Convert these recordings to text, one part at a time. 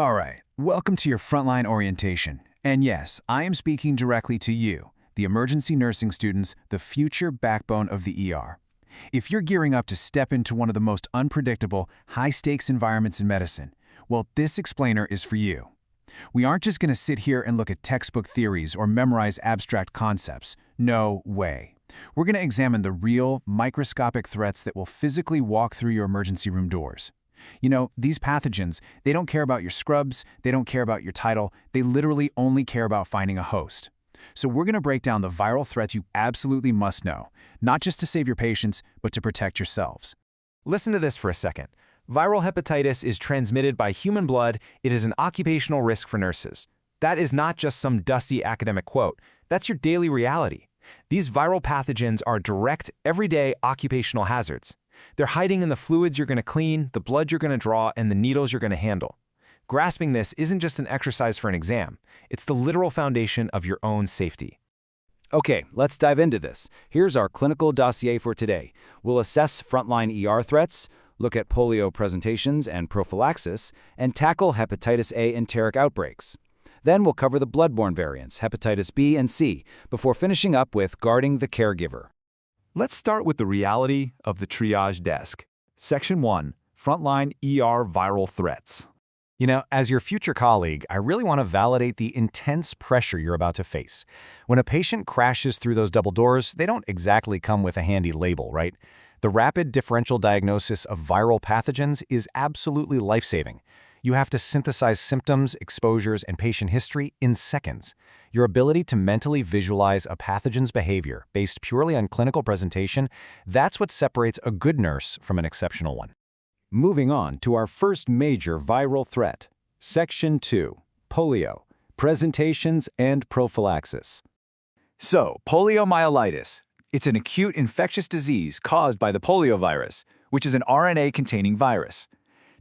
All right, welcome to your frontline orientation. And yes, I am speaking directly to you, the emergency nursing students, the future backbone of the ER. If you're gearing up to step into one of the most unpredictable, high-stakes environments in medicine, well, this explainer is for you. We aren't just going to sit here and look at textbook theories or memorize abstract concepts. No way. We're going to examine the real, microscopic threats that will physically walk through your emergency room doors. You know, these pathogens, they don't care about your scrubs, they don't care about your title, they literally only care about finding a host. So we're going to break down the viral threats you absolutely must know, not just to save your patients, but to protect yourselves. Listen to this for a second. Viral hepatitis is transmitted by human blood. It is an occupational risk for nurses. That is not just some dusty academic quote. That's your daily reality. These viral pathogens are direct, everyday occupational hazards. They're hiding in the fluids you're going to clean, the blood you're going to draw, and the needles you're going to handle. Grasping this isn't just an exercise for an exam. It's the literal foundation of your own safety. Okay, let's dive into this. Here's our clinical dossier for today. We'll assess frontline ER threats, look at polio presentations and prophylaxis, and tackle hepatitis A enteric outbreaks. Then we'll cover the bloodborne variants, hepatitis B and C, before finishing up with guarding the caregiver. Let's start with the reality of the triage desk. Section 1, Frontline ER Viral Threats. You know, as your future colleague, I really want to validate the intense pressure you're about to face. When a patient crashes through those double doors, they don't exactly come with a handy label, right? The rapid differential diagnosis of viral pathogens is absolutely life-saving. You have to synthesize symptoms, exposures, and patient history in seconds. Your ability to mentally visualize a pathogen's behavior based purely on clinical presentation, that's what separates a good nurse from an exceptional one. Moving on to our first major viral threat. Section 2, polio, presentations and prophylaxis. So, poliomyelitis. It's an acute infectious disease caused by the poliovirus, which is an RNA-containing virus.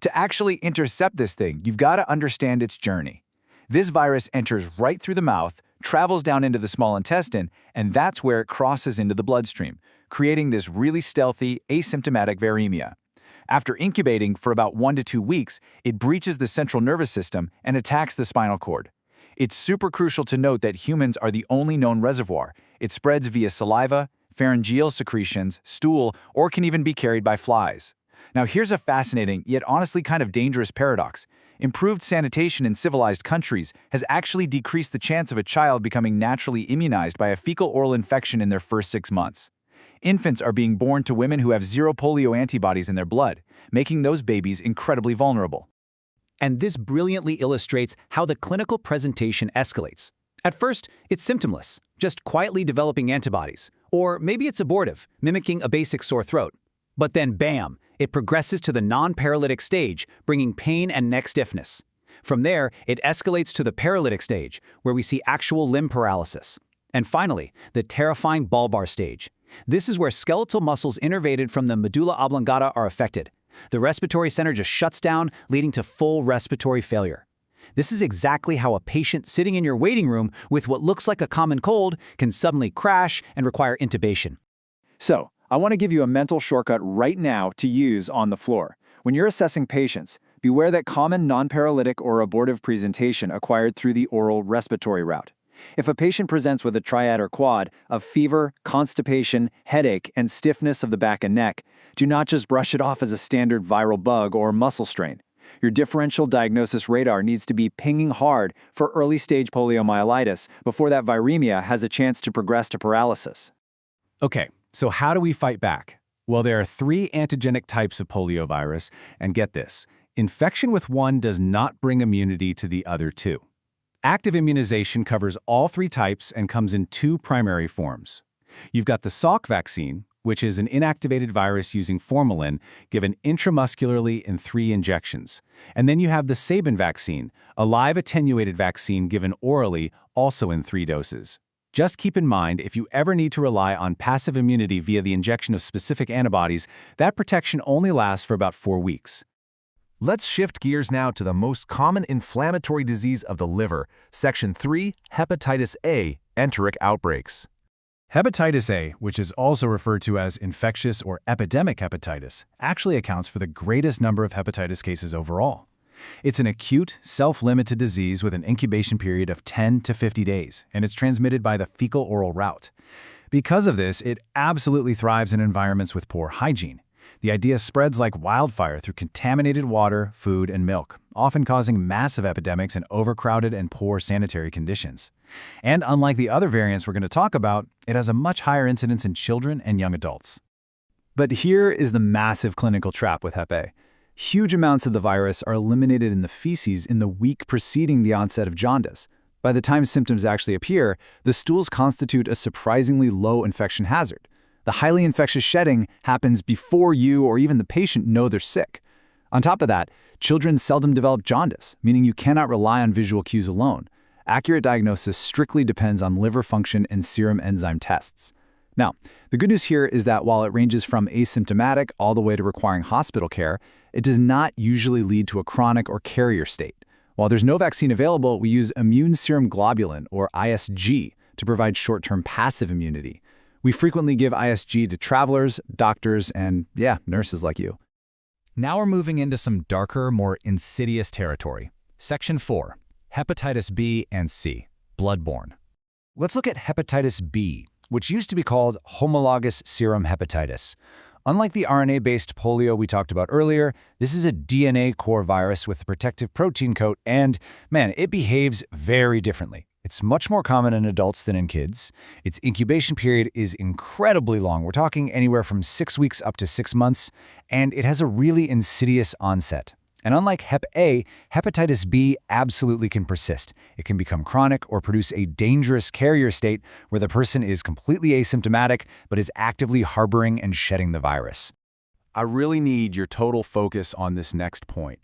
To actually intercept this thing, you've got to understand its journey. This virus enters right through the mouth, travels down into the small intestine, and that's where it crosses into the bloodstream, creating this really stealthy, asymptomatic viremia. After incubating for about 1 to 2 weeks, it breaches the central nervous system and attacks the spinal cord. It's super crucial to note that humans are the only known reservoir. It spreads via saliva, pharyngeal secretions, stool, or can even be carried by flies. Now here's a fascinating, yet honestly kind of dangerous paradox. Improved sanitation in civilized countries has actually decreased the chance of a child becoming naturally immunized by a fecal oral infection in their first 6 months. Infants are being born to women who have zero polio antibodies in their blood, making those babies incredibly vulnerable. And this brilliantly illustrates how the clinical presentation escalates. At first, it's symptomless, just quietly developing antibodies. Or maybe it's abortive, mimicking a basic sore throat. But then bam, it progresses to the non-paralytic stage, bringing pain and neck stiffness. From there, it escalates to the paralytic stage, where we see actual limb paralysis. And finally, the terrifying bulbar stage. This is where skeletal muscles innervated from the medulla oblongata are affected. The respiratory center just shuts down, leading to full respiratory failure. This is exactly how a patient sitting in your waiting room with what looks like a common cold can suddenly crash and require intubation. So, I want to give you a mental shortcut right now to use on the floor. When you're assessing patients, beware that common non-paralytic or abortive presentation acquired through the oral respiratory route. If a patient presents with a triad or quad of fever, constipation, headache, and stiffness of the back and neck, do not just brush it off as a standard viral bug or muscle strain. Your differential diagnosis radar needs to be pinging hard for early-stage poliomyelitis before that viremia has a chance to progress to paralysis. Okay, so how do we fight back? Well, there are 3 antigenic types of poliovirus, and get this, infection with one does not bring immunity to the other 2. Active immunization covers all 3 types and comes in 2 primary forms. You've got the Salk vaccine, which is an inactivated virus using formalin given intramuscularly in 3 injections. And then you have the Sabin vaccine, a live attenuated vaccine given orally, also in 3 doses. Just keep in mind, if you ever need to rely on passive immunity via the injection of specific antibodies, that protection only lasts for about 4 weeks. Let's shift gears now to the most common inflammatory disease of the liver, Section 3, Hepatitis A, enteric outbreaks. Hepatitis A, which is also referred to as infectious or epidemic hepatitis, actually accounts for the greatest number of hepatitis cases overall. It's an acute, self-limited disease with an incubation period of 10 to 50 days, and it's transmitted by the fecal-oral route. Because of this, it absolutely thrives in environments with poor hygiene. The idea spreads like wildfire through contaminated water, food, and milk, often causing massive epidemics in overcrowded and poor sanitary conditions. And unlike the other variants we're going to talk about, it has a much higher incidence in children and young adults. But here is the massive clinical trap with Hep A. Huge amounts of the virus are eliminated in the feces in the week preceding the onset of jaundice. By the time symptoms actually appear, the stools constitute a surprisingly low infection hazard. The highly infectious shedding happens before you or even the patient know they're sick. On top of that, children seldom develop jaundice, meaning you cannot rely on visual cues alone. Accurate diagnosis strictly depends on liver function and serum enzyme tests. Now, the good news here is that while it ranges from asymptomatic all the way to requiring hospital care, it does not usually lead to a chronic or carrier state. While there's no vaccine available, we use immune serum globulin, or ISG, to provide short-term passive immunity. We frequently give ISG to travelers, doctors, and, nurses like you. Now we're moving into some darker, more insidious territory. Section 4. Hepatitis B and C. Bloodborne. Let's look at hepatitis B, which used to be called homologous serum hepatitis. Unlike the RNA-based polio we talked about earlier, this is a DNA core virus with a protective protein coat and, it behaves very differently. It's much more common in adults than in kids. Its incubation period is incredibly long. We're talking anywhere from 6 weeks up to 6 months, and it has a really insidious onset. And unlike Hep A, hepatitis B absolutely can persist. It can become chronic or produce a dangerous carrier state where the person is completely asymptomatic but is actively harboring and shedding the virus. I really need your total focus on this next point.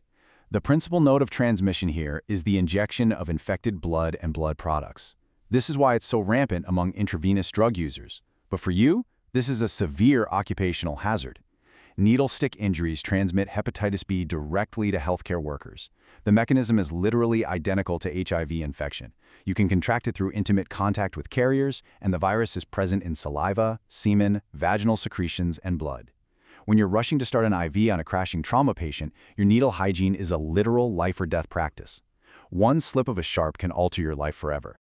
The principal node of transmission here is the injection of infected blood and blood products. This is why it's so rampant among intravenous drug users. But for you, this is a severe occupational hazard. Needle stick injuries transmit hepatitis B directly to healthcare workers. The mechanism is literally identical to HIV infection. You can contract it through intimate contact with carriers, and the virus is present in saliva, semen, vaginal secretions, and blood. When you're rushing to start an IV on a crashing trauma patient, your needle hygiene is a literal life-or-death practice. One slip of a sharp can alter your life forever.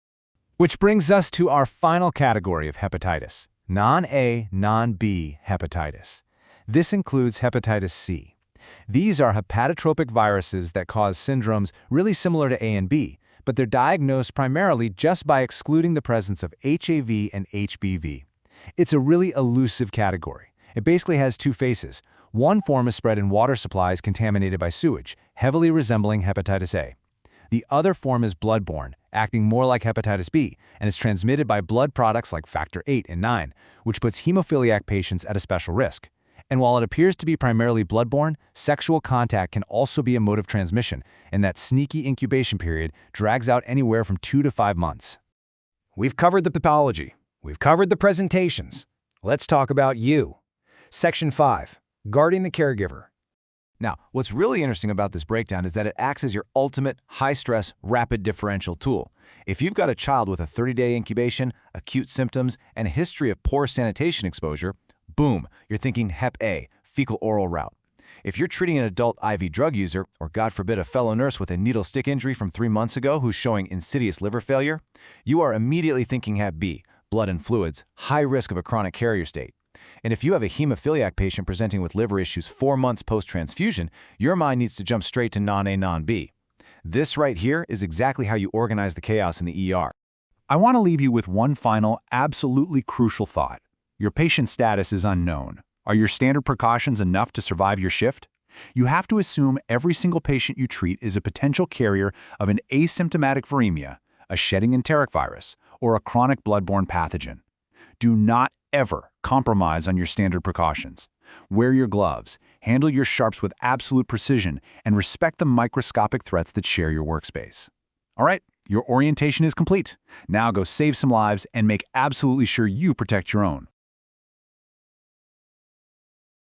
Which brings us to our final category of hepatitis, non-A, non-B hepatitis. This includes hepatitis C. These are hepatotropic viruses that cause syndromes really similar to A and B, but they're diagnosed primarily just by excluding the presence of HAV and HBV. It's a really elusive category. It basically has two faces. One form is spread in water supplies contaminated by sewage, heavily resembling hepatitis A. The other form is bloodborne, acting more like hepatitis B, and is transmitted by blood products like factor VIII and IX, which puts hemophiliac patients at a special risk. And while it appears to be primarily bloodborne, sexual contact can also be a mode of transmission, and that sneaky incubation period drags out anywhere from 2 to 5 months. We've covered the pathology. We've covered the presentations. Let's talk about you. Section 5. Guarding the caregiver. Now, what's really interesting about this breakdown is that it acts as your ultimate high-stress, rapid differential tool. If you've got a child with a 30-day incubation, acute symptoms, and a history of poor sanitation exposure, boom, you're thinking Hep A, fecal-oral route. If you're treating an adult IV drug user, or God forbid a fellow nurse with a needle stick injury from 3 months ago who's showing insidious liver failure, you are immediately thinking Hep B, blood and fluids, high risk of a chronic carrier state. And if you have a hemophiliac patient presenting with liver issues 4 months post-transfusion, your mind needs to jump straight to non-A, non-B. This right here is exactly how you organize the chaos in the ER. I want to leave you with one final, absolutely crucial thought. Your patient status is unknown. Are your standard precautions enough to survive your shift? You have to assume every single patient you treat is a potential carrier of an asymptomatic viremia, a shedding enteric virus, or a chronic bloodborne pathogen. Do not ever compromise on your standard precautions. Wear your gloves, handle your sharps with absolute precision, and respect the microscopic threats that share your workspace. All right, your orientation is complete. Now go save some lives and make absolutely sure you protect your own.